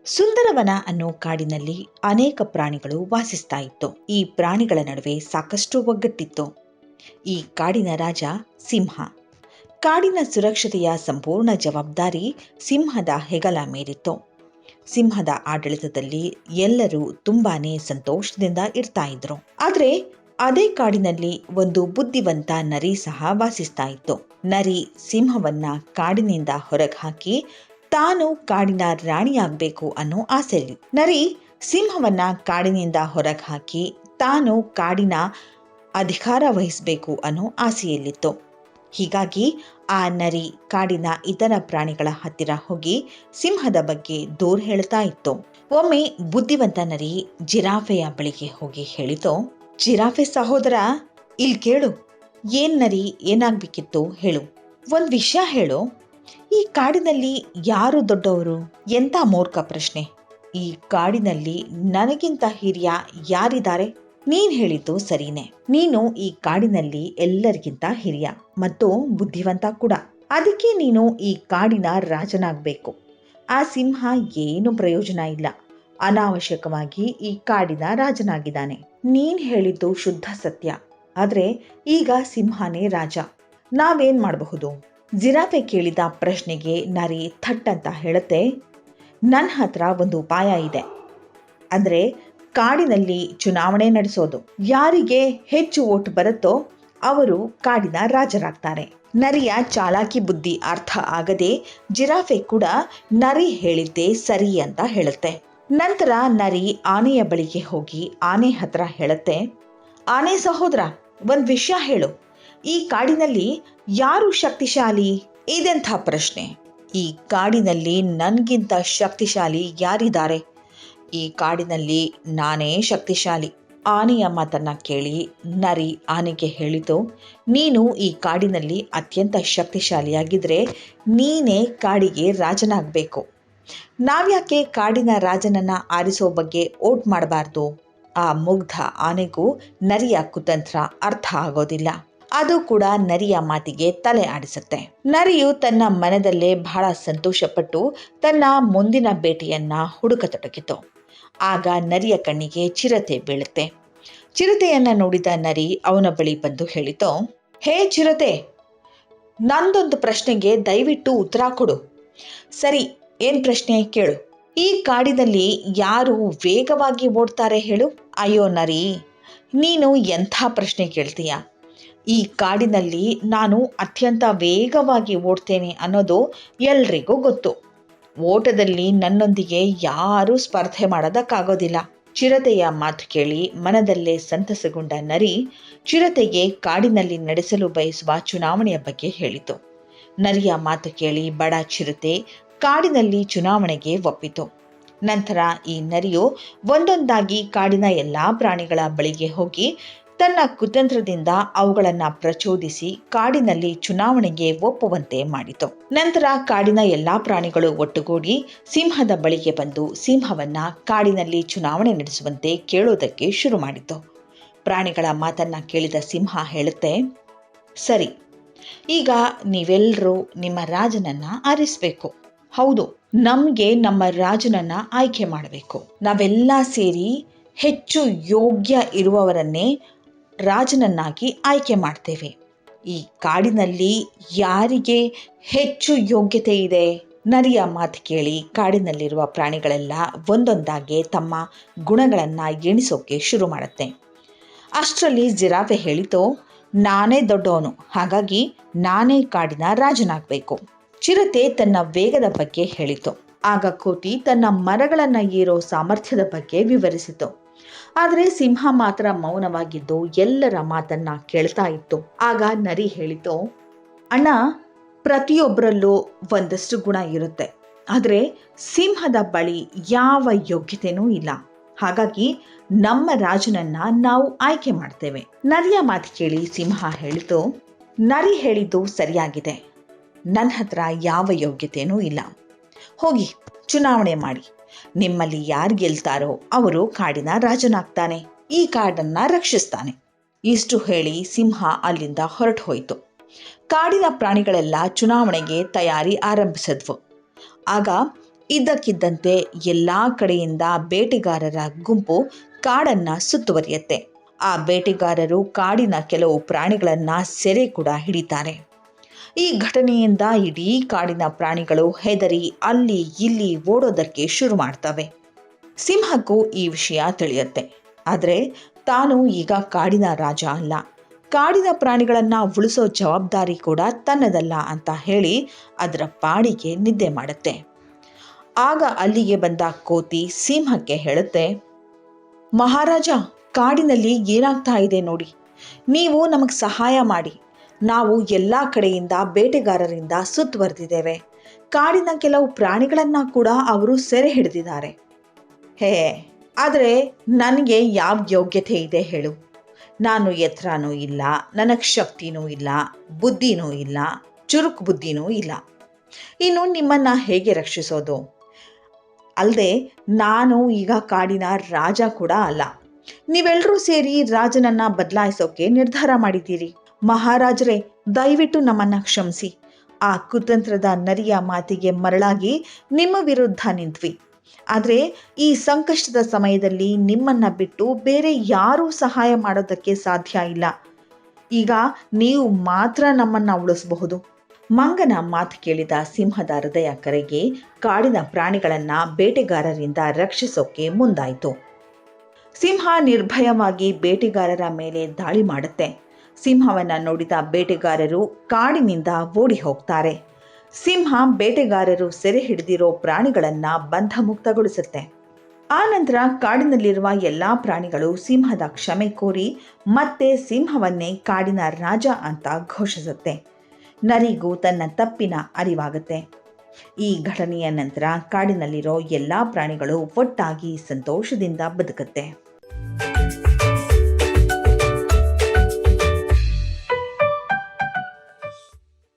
ಸುಂದರವನ ಅನ್ನೋ ಕಾಡಿನಲ್ಲಿ ಅನೇಕ ಪ್ರಾಣಿಗಳು ವಾಸಿಸ್ತಾ ಇತ್ತು. ಈ ಪ್ರಾಣಿಗಳ ನಡುವೆ ಸಾಕಷ್ಟು ಒಗ್ಗಟ್ಟಿತ್ತು. ಈ ಕಾಡಿನ ರಾಜ ಸಿಂಹ. ಕಾಡಿನ ಸುರಕ್ಷತೆಯ ಸಂಪೂರ್ಣ ಜವಾಬ್ದಾರಿ ಸಿಂಹದ ಹೆಗಲ ಮೇಲಿತ್ತು. ಸಿಂಹದ ಆಡಳಿತದಲ್ಲಿ ಎಲ್ಲರೂ ತುಂಬಾನೇ ಸಂತೋಷದಿಂದ ಇರ್ತಾ ಇದ್ರು. ಆದ್ರೆ ಅದೇ ಕಾಡಿನಲ್ಲಿ ಒಂದು ಬುದ್ಧಿವಂತ ನರಿ ಸಹ ವಾಸಿಸ್ತಾ ಇತ್ತು. ನರಿ ಸಿಂಹವನ್ನ ಕಾಡಿನಿಂದ ಹೊರಗೆ ಹಾಕಿ ತಾನು ಕಾಡಿನ ರಾಣಿಯಾಗಬೇಕು ಅನ್ನೋ ಆಸೆಯಲ್ಲಿ. ನರಿ ಸಿಂಹವನ್ನ ಕಾಡಿನಿಂದ ಹೊರಗೆ ಹಾಕಿ ತಾನು ಕಾಡಿನ ಅಧಿಕಾರ ವಹಿಸಬೇಕು ಅನ್ನೋ ಆಸೆಯಲ್ಲಿತ್ತು. ಹೀಗಾಗಿ ಆ ನರಿ ಕಾಡಿನ ಇತರ ಪ್ರಾಣಿಗಳ ಹತ್ತಿರ ಹೋಗಿ ಸಿಂಹದ ಬಗ್ಗೆ ದೂರ ಹೇಳ್ತಾ ಇತ್ತು. ಒಮ್ಮೆ ಬುದ್ಧಿವಂತ ನರಿ ಜಿರಾಫೆಯ ಬಳಿಗೆ ಹೋಗಿ ಹೇಳಿತು, ಜಿರಾಫೆ ಸಹೋದರ, ಇಲ್ಲಿ ಕೇಳು. ಏನ್ ನರಿ, ಏನಾಗ್ಬೇಕಿತ್ತು ಹೇಳು. ಒಂದ್ ವಿಷಯ ಹೇಳು. ಈ ಕಾಡಿನಲ್ಲಿ ಯಾರು ದೊಡ್ಡವರು? ಎಂತ ಮೂರ್ಖ ಪ್ರಶ್ನೆ. ಈ ಕಾಡಿನಲ್ಲಿ ನನಗಿಂತ ಹಿರಿಯ ಯಾರಿದ್ದಾರೆ? ನೀನ್ ಹೇಳಿದ್ದು ಸರಿನೇ. ನೀನು ಈ ಕಾಡಿನಲ್ಲಿ ಎಲ್ಲರಿಗಿಂತ ಹಿರಿಯ ಮತ್ತು ಬುದ್ಧಿವಂತ ಕೂಡ. ಅದಕ್ಕೆ ನೀನು ಈ ಕಾಡಿನ ರಾಜನಾಗಬೇಕು. ಆ ಸಿಂಹ ಏನು ಪ್ರಯೋಜನ ಇಲ್ಲ, ಅನಾವಶ್ಯಕವಾಗಿ ಈ ಕಾಡಿನ ರಾಜನಾಗಿದ್ದಾನೆ. ನೀನ್ ಹೇಳಿದ್ದು ಶುದ್ಧ ಸತ್ಯ. ಆದ್ರೆ ಈಗ ಸಿಂಹನೇ ರಾಜ. ನಾವೇನ್ ಮಾಡಬಹುದು? ಜಿರಾಫೆ ಕೇಳಿದ ಪ್ರಶ್ನೆಗೆ ನರಿ ಥಟ್ ಅಂತ ಹೇಳುತ್ತೆ, ನನ್ನ ಹತ್ರ ಒಂದು ಉಪಾಯ ಇದೆ. ಅಂದ್ರೆ ಕಾಡಿನಲ್ಲಿ ಚುನಾವಣೆ ನಡೆಸೋದು. ಯಾರಿಗೆ ಹೆಚ್ಚು ಓಟ್ ಬರುತ್ತೋ ಅವರು ಕಾಡಿನ ರಾಜರಾಗ್ತಾರೆ. ನರಿಯ ಚಾಲಾಕಿ ಬುದ್ಧಿ ಅರ್ಥ ಆಗದೆ ಜಿರಾಫೆ ಕೂಡ ನರಿ ಹೇಳಿದ್ದೇ ಸರಿ ಅಂತ ಹೇಳುತ್ತೆ. ನಂತರ ನರಿ ಆನೆಯ ಬಳಿಗೆ ಹೋಗಿ ಆನೆ ಹತ್ರ ಹೇಳುತ್ತೆ, ಆನೆ ಸಹೋದರ, ಒಂದ್ ವಿಷಯ ಹೇಳು. ಈ ಕಾಡಿನಲ್ಲಿ ಯಾರು ಶಕ್ತಿಶಾಲಿ? ಇದೆಂಥ ಪ್ರಶ್ನೆ. ಈ ಕಾಡಿನಲ್ಲಿ ನನ್ಗಿಂತ ಶಕ್ತಿಶಾಲಿ ಯಾರಿದ್ದಾರೆ? ಈ ಕಾಡಿನಲ್ಲಿ ನಾನೇ ಶಕ್ತಿಶಾಲಿ. ಆನೆಯ ಮಾತನ್ನ ಕೇಳಿ ನರಿ ಆನೆಗೆ ಹೇಳಿತು, ನೀನು ಈ ಕಾಡಿನಲ್ಲಿ ಅತ್ಯಂತ ಶಕ್ತಿಶಾಲಿಯಾಗಿದ್ರೆ ನೀನೇ ಕಾಡಿಗೆ ರಾಜನಾಗಬೇಕು. ನಾವ್ಯಾಕೆ ಕಾಡಿನ ರಾಜನನ್ನ ಆರಿಸೋ ಬಗ್ಗೆ ಓಟ್ ಮಾಡಬಾರ್ದು? ಆ ಮುಗ್ಧ ಆನೆಗೂ ನರಿಯ ಕುತಂತ್ರ ಅರ್ಥ ಆಗೋದಿಲ್ಲ. ಅದು ಕೂಡ ನರಿಯ ಮಾತಿಗೆ ತಲೆ ಆಡಿಸುತ್ತೆ. ನರಿಯು ತನ್ನ ಮನದಲ್ಲೇ ಬಹಳ ಸಂತೋಷಪಟ್ಟು ತನ್ನ ಮುಂದಿನ ಬೇಟೆಯನ್ನ ಹುಡುಕತೊಡಗಿತು. ಆಗ ನರಿಯ ಕಣ್ಣಿಗೆ ಚಿರತೆ ಬೀಳುತ್ತೆ. ಚಿರತೆಯನ್ನ ನೋಡಿದ ನರಿ ಅವನ ಬಳಿ ಬಂದು ಹೇಳಿತು, ಹೇ ಚಿರತೆ, ನಂದೊಂದು ಪ್ರಶ್ನೆಗೆ ದಯವಿಟ್ಟು ಉತ್ತರ ಕೊಡು. ಸರಿ, ಏನ್ ಪ್ರಶ್ನೆ ಕೇಳು. ಈ ಕಾಡಿನಲ್ಲಿ ಯಾರು ವೇಗವಾಗಿ ಓಡ್ತಾರೆ ಹೇಳು? ಅಯ್ಯೋ ನರಿ, ನೀನು ಎಂಥ ಪ್ರಶ್ನೆ ಕೇಳ್ತೀಯ? ಈ ಕಾಡಿನಲ್ಲಿ ನಾನು ಅತ್ಯಂತ ವೇಗವಾಗಿ ಓಡ್ತೇನೆ ಅನ್ನೋದು ಎಲ್ರಿಗೂ ಗೊತ್ತು. ಓಟದಲ್ಲಿ ನನ್ನೊಂದಿಗೆ ಯಾರೂ ಸ್ಪರ್ಧೆ ಮಾಡೋದಕ್ಕಾಗೋದಿಲ್ಲ. ಚಿರತೆಯ ಮಾತು ಕೇಳಿ ಮನದಲ್ಲೇ ಸಂತಸಗೊಂಡ ನರಿ ಚಿರತೆಗೆ ಕಾಡಿನಲ್ಲಿ ನಡೆಸಲು ಬಯಸುವ ಚುನಾವಣೆಯ ಬಗ್ಗೆ ಹೇಳಿತು. ನರಿಯ ಮಾತು ಕೇಳಿ ಬಡ ಚಿರತೆ ಕಾಡಿನಲ್ಲಿ ಚುನಾವಣೆಗೆ ಒಪ್ಪಿತು. ನಂತರ ಈ ನರಿಯು ಒಂದೊಂದಾಗಿ ಕಾಡಿನ ಎಲ್ಲಾ ಪ್ರಾಣಿಗಳ ಬಳಿಗೆ ಹೋಗಿ ತನ್ನ ಕುತಂತ್ರದಿಂದ ಅವುಗಳನ್ನ ಪ್ರಚೋದಿಸಿ ಕಾಡಿನಲ್ಲಿ ಚುನಾವಣೆಗೆ ಒಪ್ಪುವಂತೆ ಮಾಡಿತು. ನಂತರ ಕಾಡಿನ ಎಲ್ಲಾ ಪ್ರಾಣಿಗಳು ಒಟ್ಟುಗೂಡಿ ಸಿಂಹದ ಬಳಿಗೆ ಬಂದು ಸಿಂಹವನ್ನ ಕಾಡಿನಲ್ಲಿ ಚುನಾವಣೆ ನಡೆಸುವಂತೆ ಕೇಳೋದಕ್ಕೆ ಶುರು ಮಾಡಿತು. ಪ್ರಾಣಿಗಳ ಮಾತನ್ನ ಕೇಳಿದ ಸಿಂಹ ಹೇಳುತ್ತೆ, ಸರಿ, ಈಗ ನೀವೆಲ್ಲರೂ ನಿಮ್ಮ ರಾಜನನ್ನ ಆರಿಸಬೇಕು. ಹೌದು, ನಮ್ಗೆ ನಮ್ಮ ರಾಜನನ್ನ ಆಯ್ಕೆ ಮಾಡಬೇಕು. ನಾವೆಲ್ಲ ಸೇರಿ ಹೆಚ್ಚು ಯೋಗ್ಯ ಇರುವವರನ್ನೇ ರಾಜನನ್ನಾಗಿ ಆಯ್ಕೆ ಮಾಡ್ತೇವೆ. ಈ ಕಾಡಿನಲ್ಲಿ ಯಾರಿಗೆ ಹೆಚ್ಚು ಯೋಗ್ಯತೆ ಇದೆ? ನರಿಯ ಮಾತು ಕೇಳಿ ಕಾಡಿನಲ್ಲಿರುವ ಪ್ರಾಣಿಗಳೆಲ್ಲ ಒಂದೊಂದಾಗಿ ತಮ್ಮ ಗುಣಗಳನ್ನ ಎಣಿಸೋಕೆ ಶುರು ಮಾಡುತ್ತೆ. ಅಷ್ಟರಲ್ಲಿ ಜಿರಾಫೆ ಹೇಳಿತು, ನಾನೇ ದೊಡ್ಡವನು, ಹಾಗಾಗಿ ನಾನೇ ಕಾಡಿನ ರಾಜನಾಗಬೇಕು. ಚಿರತೆ ತನ್ನ ವೇಗದ ಬಗ್ಗೆ ಹೇಳಿತು. ಆಗ ಕೋತಿ ತನ್ನ ಮರಗಳನ್ನ ಏರೋ ಸಾಮರ್ಥ್ಯದ ಬಗ್ಗೆ ವಿವರಿಸಿತು. ಆದರೆ ಸಿಂಹ ಮಾತ್ರ ಮೌನವಾಗಿದ್ದು ಎಲ್ಲರ ಮಾತನ್ನ ಕೇಳ್ತಾ ಇತ್ತು. ಆಗ ನರಿ ಹೇಳಿತು, ಅಣ್ಣ, ಪ್ರತಿಯೊಬ್ಬರಲ್ಲೂ ಒಂದಷ್ಟು ಗುಣ ಇರುತ್ತೆ, ಆದರೆ ಸಿಂಹದ ಬಳಿ ಯಾವ ಯೋಗ್ಯತೆನೂ ಇಲ್ಲ. ಹಾಗಾಗಿ ನಮ್ಮ ರಾಜನನ್ನ ನಾವು ಆಯ್ಕೆ ಮಾಡ್ತೇವೆ. ನರಿಯ ಮಾತು ಕೇಳಿ ಸಿಂಹ ಹೇಳಿತು, ನರಿ ಹೇಳಿದ್ದು ಸರಿಯಾಗಿದೆ. ನನ್ನ ಹತ್ರ ಯಾವ ಯೋಗ್ಯತೆನೂ ಇಲ್ಲ. ಹೋಗಿ ಚುನಾವಣೆ ಮಾಡಿ. ನಿಮ್ಮಲ್ಲಿ ಯಾರು ಗೆಲ್ತಾರೋ ಅವರು ಕಾಡಿನ ರಾಜನಾಗ್ತಾನೆ, ಈ ಕಾಡನ್ನ ರಕ್ಷಿಸ್ತಾನೆ. ಇಷ್ಟು ಹೇಳಿ ಸಿಂಹ ಅಲ್ಲಿಂದ ಹೊರಟು ಹೋಯಿತು. ಕಾಡಿನ ಪ್ರಾಣಿಗಳೆಲ್ಲ ಚುನಾವಣೆಗೆ ತಯಾರಿ ಆರಂಭಿಸಿದ್ವು. ಆಗ ಇದ್ದಕ್ಕಿದ್ದಂತೆ ಎಲ್ಲ ಕಡೆಯಿಂದ ಬೇಟೆಗಾರರ ಗುಂಪು ಕಾಡನ್ನು ಸುತ್ತುವರಿಯುತ್ತೆ. ಆ ಬೇಟೆಗಾರರು ಕಾಡಿನ ಕೆಲವು ಪ್ರಾಣಿಗಳನ್ನು ಸೆರೆ ಕೂಡ ಹಿಡಿತಾರೆ. ಈ ಘಟನೆಯಿಂದ ಇಡೀ ಕಾಡಿನ ಪ್ರಾಣಿಗಳು ಹೆದರಿ ಅಲ್ಲಿ ಇಲ್ಲಿ ಓಡೋದಕ್ಕೆ ಶುರು ಮಾಡ್ತವೆ. ಸಿಂಹಕ್ಕೂ ಈ ವಿಷಯ ತಿಳಿಯುತ್ತೆ. ಆದರೆ ತಾನು ಈಗ ಕಾಡಿನ ರಾಜ ಅಲ್ಲ, ಕಾಡಿನ ಪ್ರಾಣಿಗಳನ್ನು ಉಳಿಸೋ ಜವಾಬ್ದಾರಿ ಕೂಡ ತನ್ನದಲ್ಲ ಅಂತ ಹೇಳಿ ಅದರ ಪಾಡಿಗೆ ನಿದ್ದೆ ಮಾಡುತ್ತೆ. ಆಗ ಅಲ್ಲಿಗೆ ಬಂದ ಕೋತಿ ಸಿಂಹಕ್ಕೆ ಹೇಳುತ್ತೆ, ಮಹಾರಾಜ, ಕಾಡಿನಲ್ಲಿ ಏನಾಗ್ತಾ ಇದೆ ನೋಡಿ, ನೀವು ನಮಗೆ ಸಹಾಯ ಮಾಡಿ. ನಾವು ಎಲ್ಲ ಕಡೆಯಿಂದ ಬೇಟೆಗಾರರಿಂದ ಸುತ್ತುವರೆದಿದ್ದೇವೆ. ಕಾಡಿನ ಕೆಲವು ಪ್ರಾಣಿಗಳನ್ನು ಕೂಡ ಅವರು ಸೆರೆ ಹಿಡಿದಿದ್ದಾರೆ. ಆದರೆ ನನಗೆ ಯಾವ ಯೋಗ್ಯತೆ ಇದೆ ಹೇಳು? ನಾನು ಎತ್ತರನೂ ಇಲ್ಲ, ನನಗೆ ಶಕ್ತಿನೂ ಇಲ್ಲ, ಬುದ್ಧಿನೂ ಇಲ್ಲ, ಚುರುಕು ಬುದ್ಧಿನೂ ಇಲ್ಲ. ಇನ್ನು ನಿಮ್ಮನ್ನು ಹೇಗೆ ರಕ್ಷಿಸೋದು? ಅಲ್ಲದೆ ನಾನು ಈಗ ಕಾಡಿನ ರಾಜ ಕೂಡ ಅಲ್ಲ. ನೀವೆಲ್ಲರೂ ಸೇರಿ ರಾಜನನ್ನು ಬದಲಾಯಿಸೋಕೆ ನಿರ್ಧಾರ ಮಾಡಿದ್ದೀರಿ. ಮಹಾರಾಜರೇ, ದಯವಿಟ್ಟು ನಮ್ಮನ್ನು ಕ್ಷಮಿಸಿ. ಆ ಕುತಂತ್ರದ ನರಿಯ ಮಾತಿಗೆ ಮರಳಾಗಿ ನಿಮ್ಮ ವಿರುದ್ಧ ನಿಂತ್ವಿ. ಆದರೆ ಈ ಸಂಕಷ್ಟದ ಸಮಯದಲ್ಲಿ ನಿಮ್ಮನ್ನು ಬಿಟ್ಟು ಬೇರೆ ಯಾರೂ ಸಹಾಯ ಮಾಡೋದಕ್ಕೆ ಸಾಧ್ಯ ಇಲ್ಲ. ಈಗ ನೀವು ಮಾತ್ರ ನಮ್ಮನ್ನು ಉಳಿಸಬಹುದು. ಮಂಗನ ಮಾತು ಕೇಳಿದ ಸಿಂಹದ ಹೃದಯ ಕರಗಿ ಕಾಡಿನ ಪ್ರಾಣಿಗಳನ್ನು ಬೇಟೆಗಾರರಿಂದ ರಕ್ಷಿಸೋಕೆ ಮುಂದಾಯಿತು. ಸಿಂಹ ನಿರ್ಭಯವಾಗಿ ಬೇಟೆಗಾರರ ಮೇಲೆ ದಾಳಿ ಮಾಡುತ್ತೆ. ಸಿಂಹವನ್ನು ನೋಡಿದ ಬೇಟೆಗಾರರು ಕಾಡಿನಿಂದ ಓಡಿ ಹೋಗ್ತಾರೆ. ಸಿಂಹ ಬೇಟೆಗಾರರು ಸೆರೆ ಹಿಡಿದಿರೋ ಪ್ರಾಣಿಗಳನ್ನು ಬಂಧಮುಕ್ತಗೊಳಿಸುತ್ತೆ. ಆ ನಂತರ ಕಾಡಿನಲ್ಲಿರುವ ಎಲ್ಲ ಪ್ರಾಣಿಗಳು ಸಿಂಹದ ಕ್ಷಮೆ ಕೋರಿ ಮತ್ತೆ ಸಿಂಹವನ್ನೇ ಕಾಡಿನ ರಾಜ ಅಂತ ಘೋಷಿಸುತ್ತೆ. ನರಿಗೂ ತನ್ನ ತಪ್ಪಿನ ಅರಿವಾಗುತ್ತೆ. ಈ ಘಟನೆಯ ನಂತರ ಕಾಡಿನಲ್ಲಿರೋ ಎಲ್ಲ ಪ್ರಾಣಿಗಳು ಒಟ್ಟಾಗಿ ಸಂತೋಷದಿಂದ ಬದುಕುತ್ತೆ.